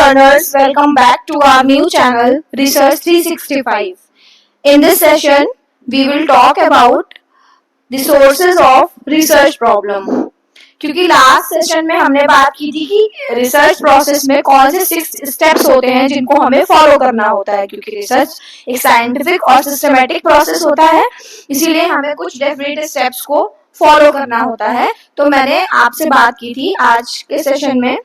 learners, welcome back to our new channel Research 365. In this session, we will talk about the sources of research problem. क्योंकि last session में हमने बात की थी कि research process में कौन से 6 स्टेप्स होते हैं जिनको हमें फॉलो करना होता है, क्योंकि रिसर्च एक साइंटिफिक और सिस्टमेटिक प्रोसेस होता है, इसीलिए हमें कुछ डेफिनेट स्टेप्स को फॉलो करना होता है. तो मैंने आपसे बात की थी आज के सेशन में,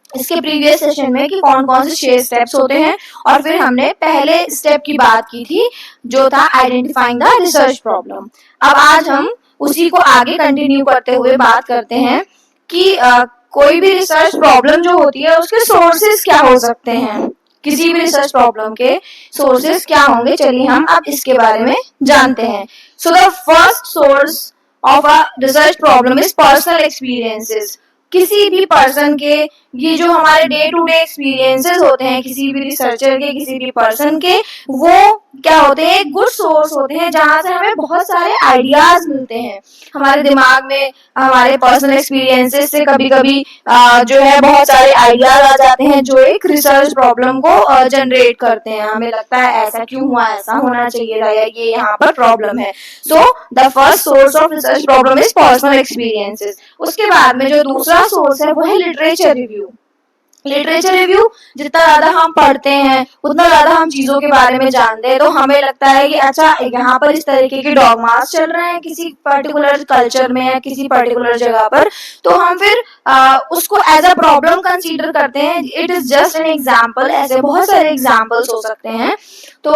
इसके प्रीवियस सेशन में, कि कौन कौन से 6 स्टेप्स होते हैं, और फिर हमने पहले स्टेप की बात की थी जो था आइडेंटिफाइंग द रिसर्च प्रॉब्लम. अब आज हम उसी को आगे कंटिन्यू करते हुए बात करते हैं कि कोई भी रिसर्च प्रॉब्लम जो होती है उसके सोर्सेस क्या हो सकते हैं. किसी भी रिसर्च प्रॉब्लम के सोर्सेस क्या होंगे, चलिए हम अब इसके बारे में जानते हैं. So the first source of a research problem is personal experiences. किसी भी पर्सन के, ये जो हमारे डे टू डे एक्सपीरियंसेस होते हैं किसी भी रिसर्चर के, किसी भी पर्सन के, वो क्या होते हैं, गुड सोर्स होते हैं जहां से हमें बहुत सारे आइडियाज मिलते हैं. हमारे दिमाग में हमारे पर्सनल एक्सपीरियंसेस से कभी कभी जो है बहुत सारे आइडियाज आ जाते हैं जो एक रिसर्च प्रॉब्लम को जनरेट करते हैं. हमें लगता है ऐसा क्यों हुआ, ऐसा होना चाहिए था, या ये यहाँ पर प्रॉब्लम है. So the first source of research problem is personal experiences. उसके बाद में जो दूसरा सोर्स है वो है लिटरेचर रिव्यू. लिटरेचर रिव्यू, जितना ज्यादा हम पढ़ते हैं उतना ज्यादा हम चीजों के बारे में जानते हैं. तो हमें लगता है कि अच्छा यहाँ पर इस तरीके के डॉगमास चल रहे हैं किसी पर्टिकुलर कल्चर में या किसी पर्टिकुलर जगह पर, तो हम फिर उसको एज अ प्रॉब्लम कंसीडर करते हैं. It is just an example. ऐसे बहुत सारे एग्जाम्पल्स हो सकते हैं. तो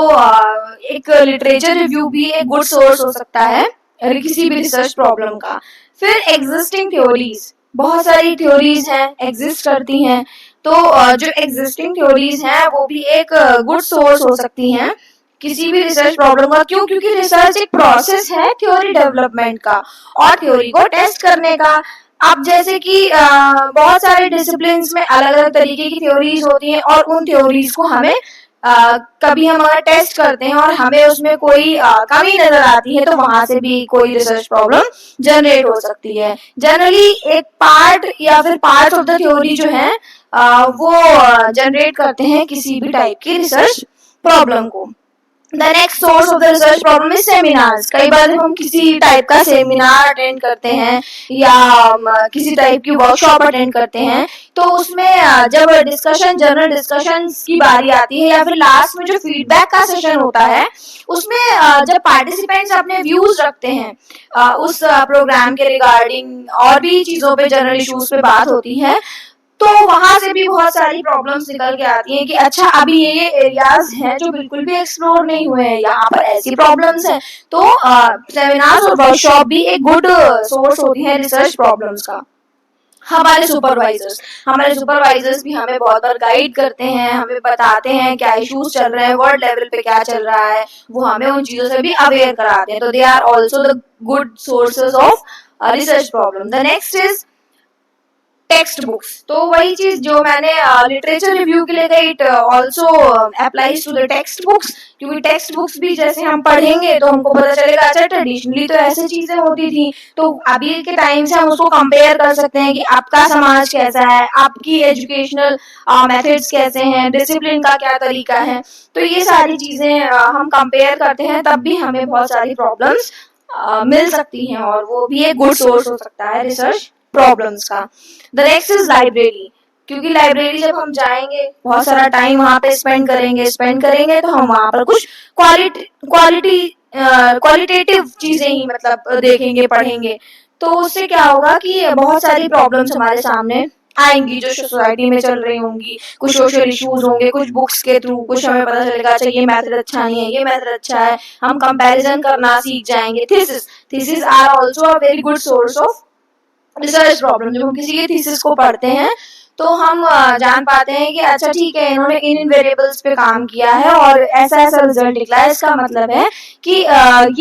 एक लिटरेचर रिव्यू भी एक गुड सोर्स हो सकता है किसी भी रिसर्च प्रॉब्लम का. फिर एग्जिस्टिंग थ्योरीज, बहुत सारी थ्योरीज हैं, एग्जिस्ट करती हैं. तो जो एग्जिस्टिंग थ्योरीज हैं वो भी एक गुड सोर्स हो सकती हैं किसी भी रिसर्च प्रॉब्लम का. क्यों? क्योंकि रिसर्च एक प्रोसेस है थ्योरी डेवलपमेंट का और थ्योरी को टेस्ट करने का. अब जैसे कि बहुत सारे डिसिप्लिन्स में अलग अलग तरीके की थ्योरीज होती हैं और उन थ्योरीज को हमें कभी हम अगर टेस्ट करते हैं और हमें उसमें कोई कमी नजर आती है तो वहां से भी कोई रिसर्च प्रॉब्लम जनरेट हो सकती है. जनरली एक पार्ट या फिर पार्ट ऑफ द थ्योरी जो है वो जनरेट करते हैं किसी भी टाइप की रिसर्च प्रॉब्लम को. The next source of the research problem is seminars. कई बार जब हम किसी टाइप का सेमिनार अटेंड करते हैं या किसी टाइप की वर्कशॉप अटेंड करते हैं तो उसमें जब डिस्कशन, जनरल डिस्कशन की बारी आती है या फिर लास्ट में जो फीडबैक का सेशन होता है उसमें जब पार्टिसिपेंट्स अपने व्यूज रखते हैं उस प्रोग्राम के रिगार्डिंग और भी चीजों पे, जनरल इश्यूज पे बात होती है, तो वहां से भी बहुत सारी प्रॉब्लम्स निकल के आती हैं कि अच्छा अभी ये एरियाज हैं जो बिल्कुल भी एक्सप्लोर नहीं हुए हैं, यहाँ पर ऐसी प्रॉब्लम्स हैं. तो सेमिनार्स और वर्कशॉप भी एक गुड सोर्स होती है रिसर्च प्रॉब्लम्स का. हमारे सुपरवाइजर्स भी हमें बहुत बार गाइड करते हैं, हमें बताते हैं क्या इश्यूज चल रहे हैं, वर्ल्ड लेवल पे क्या चल रहा है, वो हमें उन चीजों से भी अवेयर कराते हैं. तो they are also the good sources of research problem. The next is text books. तो वही चीज जो मैंने लिटरेचर रिव्यू के लिए कही, it also applies to the text books. क्योंकि टेक्स्ट बुक्स भी जैसे हम पढ़ेंगे तो हमको पता चलेगा अच्छा ट्रेडिशनली तो ऐसी चीजें होती थी, तो अभी के टाइम से हम उसको कंपेयर कर सकते हैं कि आपका समाज कैसा है, आपकी एजुकेशनल मेथड्स कैसे हैं, डिसिप्लिन का क्या तरीका है. तो ये सारी चीजें हम कंपेयर करते हैं तब भी हमें बहुत सारी प्रॉब्लम्स मिल सकती हैं और वो भी एक गुड सोर्स हो सकता है रिसर्च प्रॉब्लम्स का. The next is library. क्योंकि लाइब्रेरी जब हम जाएंगे बहुत सारा टाइम वहां पे स्पेंड करेंगे तो हम वहां पर कुछ क्वालिटेटिव चीजें ही मतलब देखेंगे, पढ़ेंगे. तो उससे क्या होगा कि बहुत सारी प्रॉब्लम्स हमारे सामने आएंगी जो सोसाइटी में चल रही होंगी, कुछ सोशल इश्यूज होंगे, कुछ बुक्स के थ्रू कुछ हमें पता चलेगा अच्छा ये मेथड अच्छा नहीं है, ये मेथड अच्छा है, हम कंपैरिजन करना सीख जाएंगे. Thesis are also a very good source of research problem. जब हम किसी के थीसिस को पढ़ते हैं तो हम जान पाते हैं कि अच्छा ठीक है इन्होंने इन वेरिएबल्स पे काम किया है और ऐसा ऐसा रिजल्ट निकला है. इसका मतलब है कि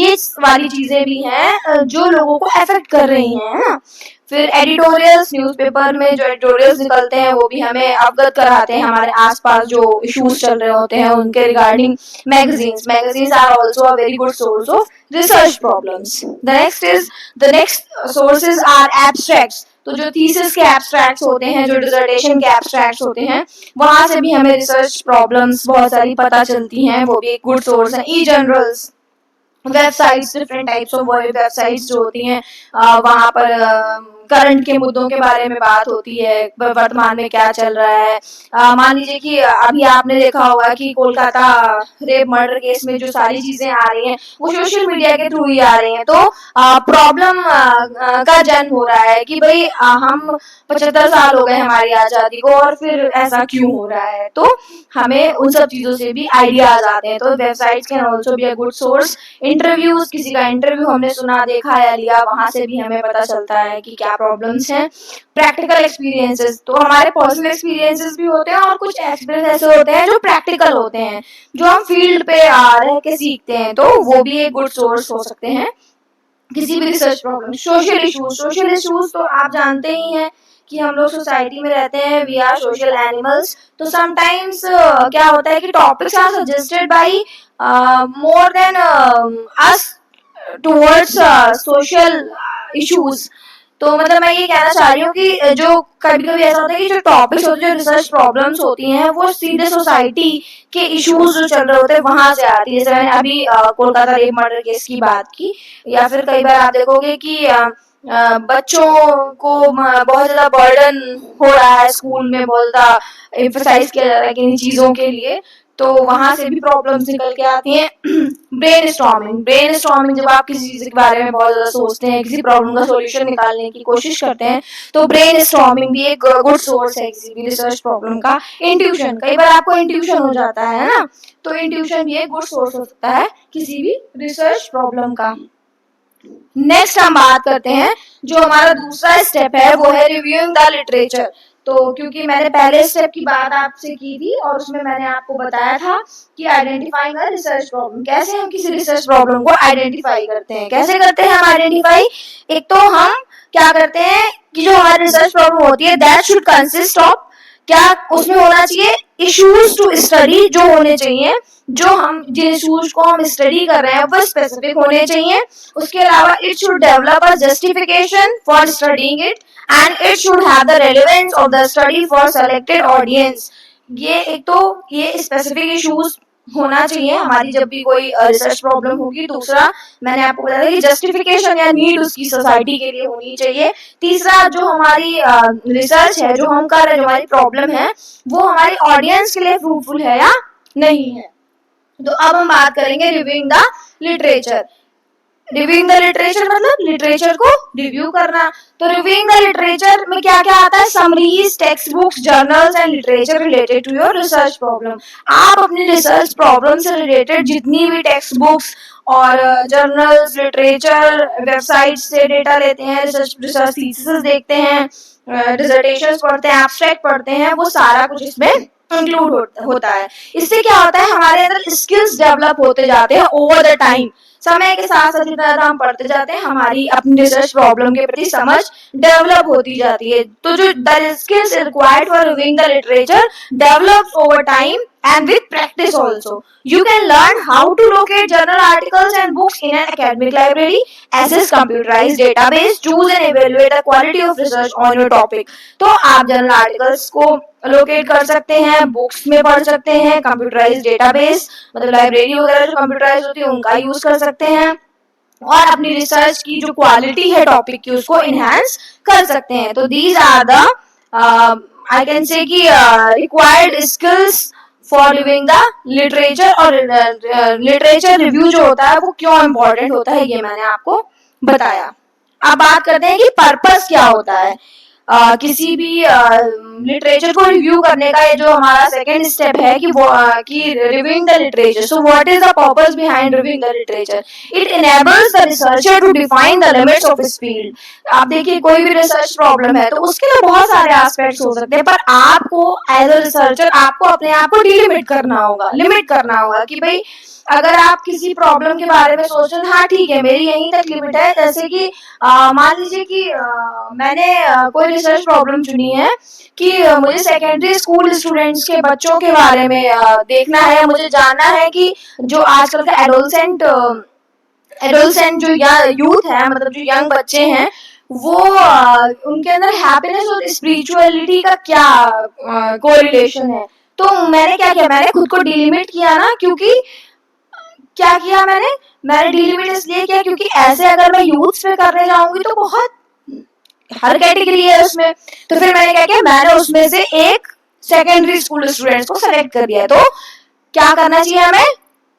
ये वाली चीजें भी हैं जो लोगों को अफेक्ट कर रही हैं, है ना. फिर एडिटोरियल्स, न्यूज़पेपर में जो एडिटोरियल्स निकलते हैं वो भी हमें अवगत कराते हैं हमारे आसपास जो इश्यूज चल रहे होते हैं उनके regarding. Magazines are also a very good source of research problems. The next sources are abstracts. तो जो थीसिस के एब्स्ट्रैक्ट्स होते हैं, जो डिसर्टेशन के एब्स्ट्रैक्ट्स होते हैं, वहां से भी हमें रिसर्च प्रॉब्लम्स बहुत सारी पता चलती हैं, वो भी एक गुड सोर्स है। E journals, websites, different types of websites जो होती हैं, वहाँ पर करंट के मुद्दों के बारे में बात होती है, वर्तमान में क्या चल रहा है। मान लीजिए कि अभी आपने देखा होगा कि कोलकाता रेप मर्डर केस में जो सारी चीजें आ रही हैं वो सोशल मीडिया के थ्रू ही आ रही हैं, तो प्रॉब्लम का जन्म हो रहा है कि भाई हम 75 साल हो गए हमारी आजादी को और फिर ऐसा क्यों हो रहा है, तो हमें उन सब चीजों से भी आइडियाज आते हैं। तो websites can also be a good source. Interviews, किसी का इंटरव्यू हमने सुना, देखा या लिया, वहां से भी हमें पता चलता है कि क्या प्रॉब्लम्स हैं। प्रैक्टिकल एक्सपीरियंसेस, तो हमारे पर्सनल एक्सपीरियंसेस भी होते हैं और कुछ एक्सपीरियंस ऐसे होते हैं जो प्रैक्टिकल होते हैं, जो हम फील्ड पे रह के सीखते हैं, तो वो भी एक गुड सोर्स हो सकते हैं किसी भी रिसर्च प्रॉब्लम। सोशल इश्यूज तो आप जानते ही हैं कि हम लोग सोसाइटी में रहते हैं, वी आर सोशल एनिमल्स, तो समटाइम्स क्या होता है कि topics are suggested by more than us towards social issues. तो मतलब मैं ये कहना चाह रही हूँ कि जो कभी कभी ऐसा होता है कि जो टॉपिक्स होते हैं, जो रिसर्च प्रॉब्लम्स होती हैं, वो सीधे सोसाइटी के इश्यूज जो चल रहे होते हैं वहां से आती है। जैसे मैंने अभी कोलकाता रेप मर्डर केस की बात की, या फिर कई बार आप देखोगे कि बच्चों को बहुत ज्यादा बर्डन हो रहा है, स्कूल में बहुत ज्यादा एम्फसाइज किया जा रहा है किन्हीं चीजों के लिए, तो वहां से भी प्रॉब्लम्स निकल के आती हैं। ब्रेन स्टॉर्मिंग, जब आप किसी चीज के बारे में बहुत ज्यादा सोचते हैं, किसी प्रॉब्लम का सोल्यूशन निकालने की कोशिश करते हैं, तो ब्रेन स्टॉर्मिंग भी एक गुड सोर्स है किसी भी रिसर्च प्रॉब्लम का। इंट्यूशन, कई बार आपको इंट्यूशन हो जाता है ना, तो इंट्यूशन भी एक गुड सोर्स हो सकता है किसी भी रिसर्च प्रॉब्लम का। नेक्स्ट हम बात करते हैं, जो हमारा दूसरा स्टेप है वो है रिव्यूइंग द लिटरेचर। तो क्योंकि मैंने पहले स्टेप की बात आपसे की थी और उसमें मैंने आपको बताया था कि आइडेंटिफाइंग अ रिसर्च प्रॉब्लम, कैसे हम किसी रिसर्च प्रॉब्लम को आइडेंटिफाई करते हैं। कैसे करते हैं हम आइडेंटिफाई? एक तो हम क्या करते हैं कि जो हमारी रिसर्च प्रॉब्लम होती है, दैट शुड कंसिस्ट ऑफ, क्या उसमें होना चाहिए, इश्यूज टू स्टडी, जो होने चाहिए, जो हम जिन इश्यूज को हम स्टडी कर रहे हैं वो स्पेसिफिक होने चाहिए। उसके अलावा it should develop a justification for studying it and it should have the relevance of the study for selected audience. ये एक तो ये स्पेसिफिक इश्यूज होना चाहिए हमारी जब भी कोई रिसर्च प्रॉब्लम होगी। दूसरा, मैंने आपको बताया कि जस्टिफिकेशन या नीड उसकी सोसाइटी के लिए होनी चाहिए। तीसरा, जो हमारी रिसर्च है, जो हम कर रहे हैं, जो हमारी प्रॉब्लम है, वो हमारी ऑडियंस के लिए फ्रूटफुल है या नहीं है। तो अब हम बात करेंगे reviewing the literature. Reviewing the literature मतलब लिटरेचर को रिव्यू करना। तो रिव्यूइंग द लिटरेचर में क्या क्या आता है? Summaries, text books, journals and literature related to your research problem. आप अपनी रिसर्च प्रॉब्लम से रिलेटेड जितनी भी टेक्स्ट बुक्स और जर्नल्स, लिटरेचर, वेबसाइट से डेटा लेते हैं, रिसर्च थीसिस देखते हैं, डिसर्टेशंस पढ़ते हैं, एब्स्ट्रैक्ट पढ़ते हैं, वो सारा कुछ इसमें इंक्लूड होता है। इससे क्या होता है, हमारे अंदर स्किल्स डेवलप होते जाते हैं ओवर द टाइम। समय के साथ साथ जितना ज्यादा हम पढ़ते जाते हैं, हमारी अपनी रिसर्च प्रॉब्लम के प्रति समझ डेवलप होती जाती है। तो जो the skills required for reviewing the literature develops over time and with practice also. You can learn how to locate journal articles and books in an academic library, access computerized database, choose and evaluate the quality of research on your topic. तो आप journal articles को locate कर सकते हैं, books में पढ़ सकते हैं, कंप्यूटराइज डेटाबेस मतलब लाइब्रेरी वगैरह जो कंप्यूटराइज होती है उनका यूज कर सकते हैं, और अपनी रिसर्च की जो क्वालिटी है टॉपिक की उसको इनहेंस कर सकते हैं। तो these are the I can say कि required skills for reviewing the literature. और लिटरेचर रिव्यू जो होता है वो क्यों इम्पोर्टेंट होता है ये मैंने आपको बताया। अब बात करते हैं कि पर्पस क्या होता है किसी भी लिटरेचर को रिव्यू करने का। ये जो हमारा सेकेंड स्टेप है कि वो कि reviewing the literature. So what is the purpose behind reviewing the literature? It enables the researcher to define the limits of his field. आप देखिए कोई भी रिसर्च प्रॉब्लम है तो उसके लिए बहुत सारे एस्पेक्ट्स हो सकते हैं, पर आपको एज अ रिसर्चर आपको अपने आप को डिलिमिट करना होगा, लिमिट करना होगा कि भाई अगर आप किसी प्रॉब्लम के बारे में सोच रहे हैं, हाँ ठीक है मेरी यहीं तक लिमिट है। जैसे कि मान लीजिए कि मैंने कोई रिसर्च प्रॉब्लम चुनी है कि मुझे सेकेंडरी स्कूल स्टूडेंट्स के बच्चों के बारे में देखना है, मुझे जानना है कि जो आजकल का एडोलसेंट जो यूथ है, मतलब जो यंग बच्चे हैं, वो उनके अंदर हैप्पीनेस और स्पिरिचुअलिटी का क्या कोरिलेशन है। तो मैंने क्या किया, मैंने खुद को डिलिमिट किया ना, क्योंकि क्या किया मैंने डिलिमिट इसलिए किया क्योंकि ऐसे अगर मैं यूथ पे करने जाऊंगी तो बहुत हर कैटेगरी है उसमें। तो फिर मैंने क्या किया, मैंने उसमें से एक सेकेंडरी स्कूल स्टूडेंट्स को सेलेक्ट कर दिया। तो क्या करना चाहिए हमें,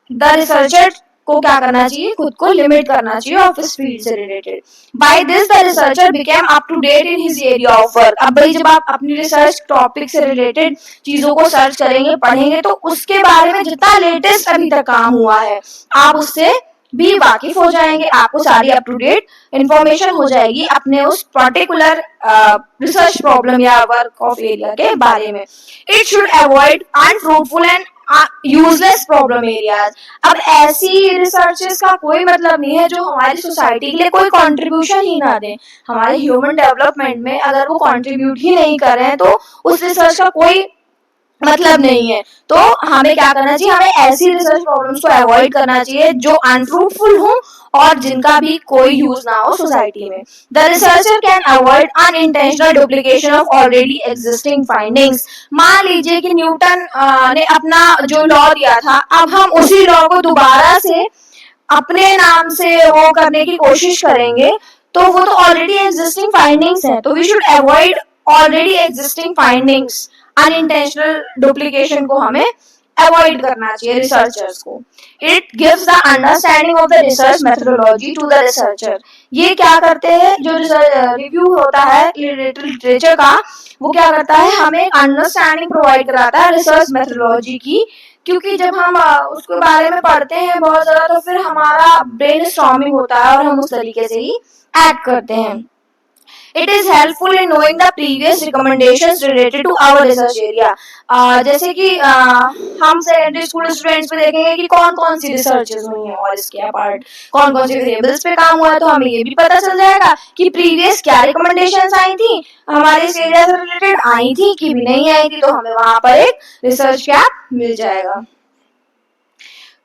द रिसर्चर को क्या करना चाहिए, खुद को लिमिट करना चाहिए ऑफ इस फील्ड से रिलेटेड। By this the researcher became up to date in his area of work. अब भाई जब आप अपनी रिसर्च टॉपिक से रिलेटेड चीजों को सर्च करेंगे, पढ़ेंगे, तो उसके बारे में जितना लेटेस्ट अभी तक काम हुआ है आप उससे भी वाकिफ हो जाएंगे, आपको सारी अप टू डेट इंफॉर्मेशन हो जाएगी अपने उस पर्टिकुलर रिसर्च प्रॉब्लम या वर्क ऑफ एरिया के बारे में। It should avoid unfruitful and useless problem areas. अब ऐसी रिसर्चेस का कोई मतलब नहीं है जो हमारी सोसाइटी के लिए कोई कंट्रीब्यूशन ही ना दे, हमारे ह्यूमन डेवलपमेंट में अगर वो कंट्रीब्यूट ही नहीं कर रहे हैं तो उस रिसर्च का कोई मतलब नहीं है। तो हमें क्या करना चाहिए, हमें ऐसी रिसर्च प्रॉब्लम्स को अवॉइड करना चाहिए जो अनफ्रूटफुल हो और जिनका भी कोई यूज ना हो सोसाइटी में। The researcher can avoid unintentional duplication of already existing findings. मान लीजिए कि न्यूटन ने अपना जो लॉ दिया था, अब हम उसी लॉ को दोबारा से अपने नाम से वो करने की कोशिश करेंगे, तो वो तो ऑलरेडी एग्जिस्टिंग फाइंडिंग्स है। तो we should avoid already existing findings, unintentional duplication को हमें अवॉइड करना चाहिए रिसर्चर्स को। It gives the understanding of the research methodology to the researcher. ये क्या करते हैं, जो रिव्यू होता है लिटरेचर का, वो क्या करता है, हमें अंडरस्टैंडिंग प्रोवाइड कराता है रिसर्च मेथोडोलॉजी की। क्योंकि जब हम उसके बारे में पढ़ते हैं बहुत ज्यादा, तो फिर हमारा ब्रेन स्टॉर्मिंग होता है और हम उस तरीके से ही एक्ट करते हैं। It is helpful in knowing the previous recommendations related to our research area. जैसे कि हम सेकेंडरी स्कूल स्टूडेंट्स पे देखेंगे कि कौन कौन सी रिसर्चेस हुई हैं और इसके अपार्ट कौन कौन सी वेरिएबल्स पे काम हुआ है, तो हमें ये भी पता चल जाएगा कि प्रीवियस क्या रिकमेंडेशंस आई थी, हमारे इस एरिया से रिलेटेड आई थी कि भी नहीं आई थी, तो हमें वहां पर एक रिसर्च गैप मिल जाएगा।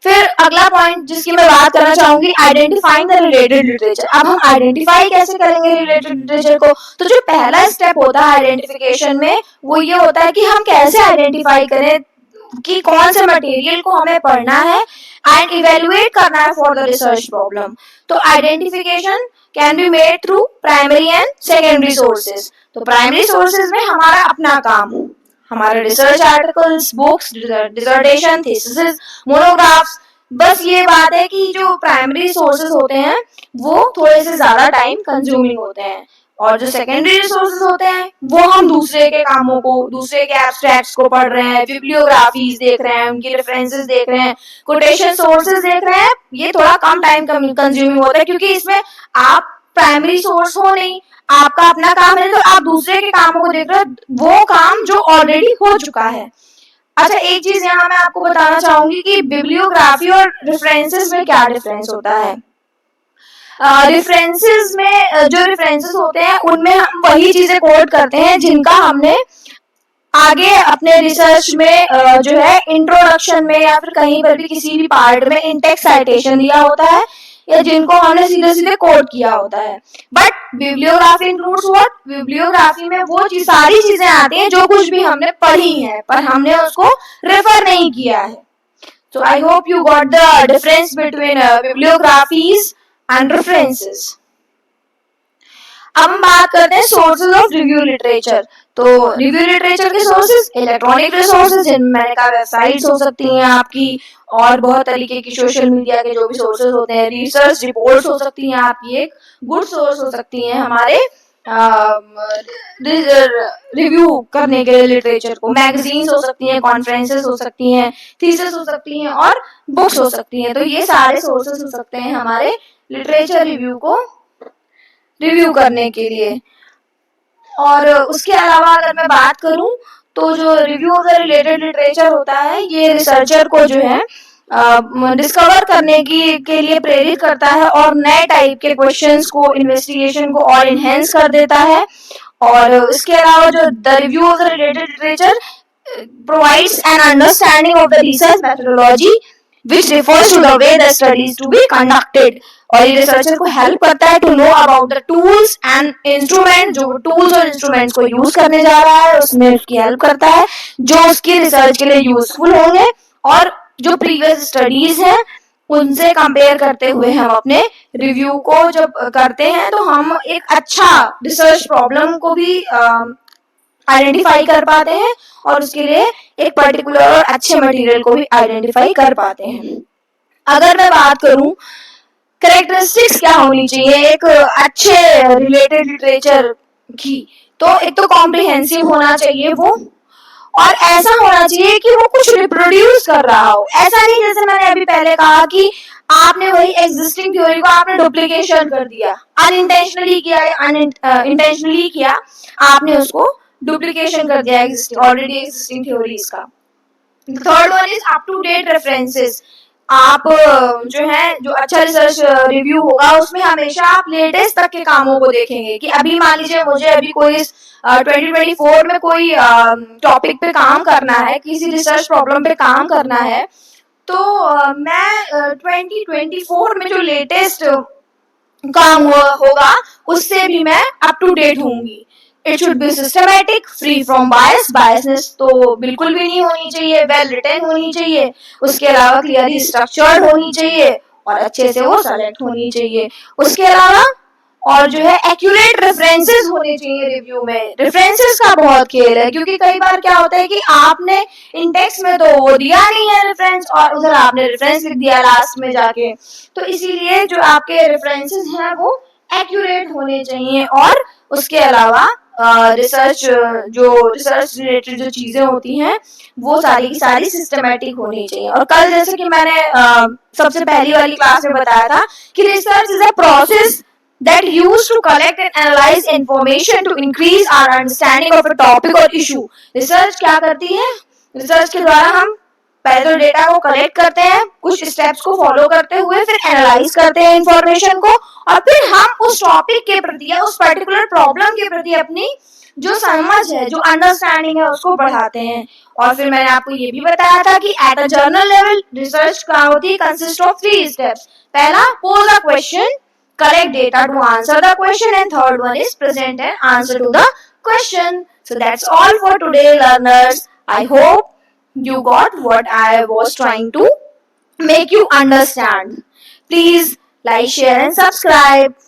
फिर अगला पॉइंट जिसकी मैं बात करना चाहूंगी, आइडेंटिफाइंग द रिलेटेड लिटरेचर। अब हम आइडेंटिफाई कैसे करेंगे रिलेटेड लिटरेचर को, तो जो पहला स्टेप होता है आइडेंटिफिकेशन में वो ये होता है कि हम कैसे आइडेंटिफाई करें कि कौन से मटेरियल को हमें पढ़ना है एंड इवेल्युएट करना है फॉर द रिसर्च प्रॉब्लम। तो identification can be made through primary and secondary sources. तो प्राइमरी सोर्सेज में हमारा अपना काम, हमारे research articles, books, dissertation, thesis, monographs. बस ये बात है कि जो प्राइमरी सोर्सेज होते हैं वो थोड़े से ज्यादा टाइम कंज्यूमिंग होते हैं, और जो सेकेंडरी रिसोर्सेज होते हैं वो हम दूसरे के कामों को, दूसरे के एब्स्ट्रैक्ट्स को पढ़ रहे हैं, बिब्लियोग्राफीज देख रहे हैं, उनकी रेफरेंसेस देख रहे हैं, कोटेशन सोर्सेज देख रहे हैं। ये थोड़ा कम टाइम कंज्यूमिंग होता है क्योंकि इसमें आप प्राइमरी सोर्स हो नहीं, आपका अपना काम है, तो आप दूसरे के कामों को देख रहे हो, वो काम जो ऑलरेडी हो चुका है। अच्छा, एक चीज यहाँ मैं आपको बताना चाहूंगी कि बिब्लियोग्राफी और रेफरेंसेस में क्या डिफरेंस होता है। रेफरेंसेस में जो रेफरेंसेस होते हैं उनमें हम वही चीजें कोट करते हैं जिनका हमने आगे अपने रिसर्च में जो है इंट्रोडक्शन में या फिर कहीं पर भी किसी भी पार्ट में इंटेक्स्ट साइटेशन दिया होता है, या जिनको हमने सीधे सीधे कोट किया होता है। But bibliography includes what, bibliography में वो सारी चीजें आती हैं जो कुछ भी हमने पढ़ी है पर हमने उसको रेफर नहीं किया है। So I hope you got the difference between bibliographies and references. अब हम बात करते हैं सोर्सेज ऑफ रिव्यू लिटरेचर। तो रिव्यू लिटरेचर के सोर्सेज, इलेक्ट्रॉनिक रिसोर्सेज जिनमें मैंने कहा वेबसाइट्स हो सकती हैं आपकी, और बहुत तरीके की सोशल मीडिया के जो भी सोर्सेज होते हैं, रिसर्च रिपोर्ट्स हो सकती हैं आपकी, एक गुड सोर्स हो सकती हैं हमारे रिव्यू करने के लिए लिटरेचर को। मैगजीन्स हो सकती हैं, कॉन्फ्रेंसेस हो सकती हैं, थीसिस हो सकती हैं और बुक्स हो सकती हैं। तो ये सारे सोर्सेज हो सकते हैं हमारे लिटरेचर रिव्यू को रिव्यू करने के लिए। और उसके अलावा अगर मैं बात करूं तो जो review of the related literature होता है, ये रिसर्चर को जो है डिस्कवर करने के लिए प्रेरित करता है और नए टाइप के क्वेश्चंस को, इन्वेस्टिगेशन को और इनहेंस कर देता है। और इसके अलावा जो the review of the related literature provides an understanding of the research methodology which refers to the way the study is to be conducted। और ये रिसर्चर को हेल्प करता है to know about the tools and instrument, जो tools और instruments को use करने जा रहा है उसमें उसकी हेल्प करता है जो उसकी रिसर्च के लिए यूजफुल होंगे, और जो प्रीवियस स्टडीज हैं उनसे कंपेयर करते हुए हम अपने रिव्यू को जब करते हैं तो हम एक अच्छा रिसर्च प्रॉब्लम को भी आइडेंटिफाई कर पाते हैं और उसके लिए एक पर्टिकुलर और अच्छे मटेरियल को भी आइडेंटिफाई कर पाते हैं। अगर मैं बात करूं कैरेक्टरिस्टिक्स क्या होनी चाहिए एक अच्छे रिलेटेड लिटरेचर की, तो एक तो कॉम्प्रिहेंसिव होना चाहिए वो, और ऐसा होना चाहिए कि वो कुछ रिप्रोड्यूस कर रहा हो। ऐसा नहीं जैसे मैंने अभी पहले कहा कि आपने वही एग्जिस्टिंग थ्योरी को आपने डुप्लीकेशन कर दिया, अनइंटेंशनली किया या इंटेंशनली किया, आपने उसको डुप्लीकेशन कर दिया ऑलरेडी एग्जिस्टिंग थ्योरीज का। Third one is up to date references. आप जो है जो अच्छा रिसर्च रिव्यू होगा उसमें हमेशा आप लेटेस्ट तक के कामों को देखेंगे कि अभी मान लीजिए मुझे अभी कोई 2024 में कोई टॉपिक पे काम करना है, किसी रिसर्च प्रॉब्लम पे काम करना है, तो मैं 2024 में जो लेटेस्ट काम होगा उससे भी मैं अप टू डेट होंगी। It should be systematic, free from bias, biasness तो बिल्कुल भी नहीं होनी चाहिए, वेल रिटन होनी चाहिए, उसके अलावा क्लियरली स्ट्रक्चर्ड होनी चाहिए और अच्छे से वो सेलेक्ट होनी चाहिए। उसके अलावा और जो है एक्यूरेट रेफरेंसेस होने चाहिए रिव्यू में। रेफरेंसेस का बहुत खेल है क्योंकि कई बार क्या होता है कि आपने इंडेक्स में तो वो दिया नहीं है रेफरेंस और उधर आपने रेफरेंस लिख दिया लास्ट में जाके, तो इसीलिए जो आपके रेफरेंसेस हैं वो एक्यूरेट होने चाहिए। और उसके अलावा रिसर्च रिलेटेड जो चीजें होती हैं वो सारी की सारी सिस्टमेटिक होनी चाहिए। और कल जैसे कि मैंने सबसे पहली वाली क्लास में बताया था कि research is a process that used to collect and analyze information to increase our understanding of a topic or issue। Research क्या करती है, रिसर्च के द्वारा हम पहले तो डेटा को कलेक्ट करते हैं, कुछ स्टेप्स को फॉलो करते हुए फिर एनालाइज करते हैं इंफॉर्मेशन को, और फिर हम उस टॉपिक के प्रति या उस पर्टिकुलर प्रॉब्लम के प्रति अपनी जो समझ है, जो अंडरस्टैंडिंग है उसको बढ़ाते हैं। और फिर मैंने आपको ये भी बताया था कि at a journal level research क्या होती है, कंसिस्ट ऑफ 3 स्टेप्स। पहला, pose a question, collect data to answer the question, and third one is present an answer to the question. So that's all for today, learners. I hope you got what I was trying to make you understand. Please like, share and subscribe.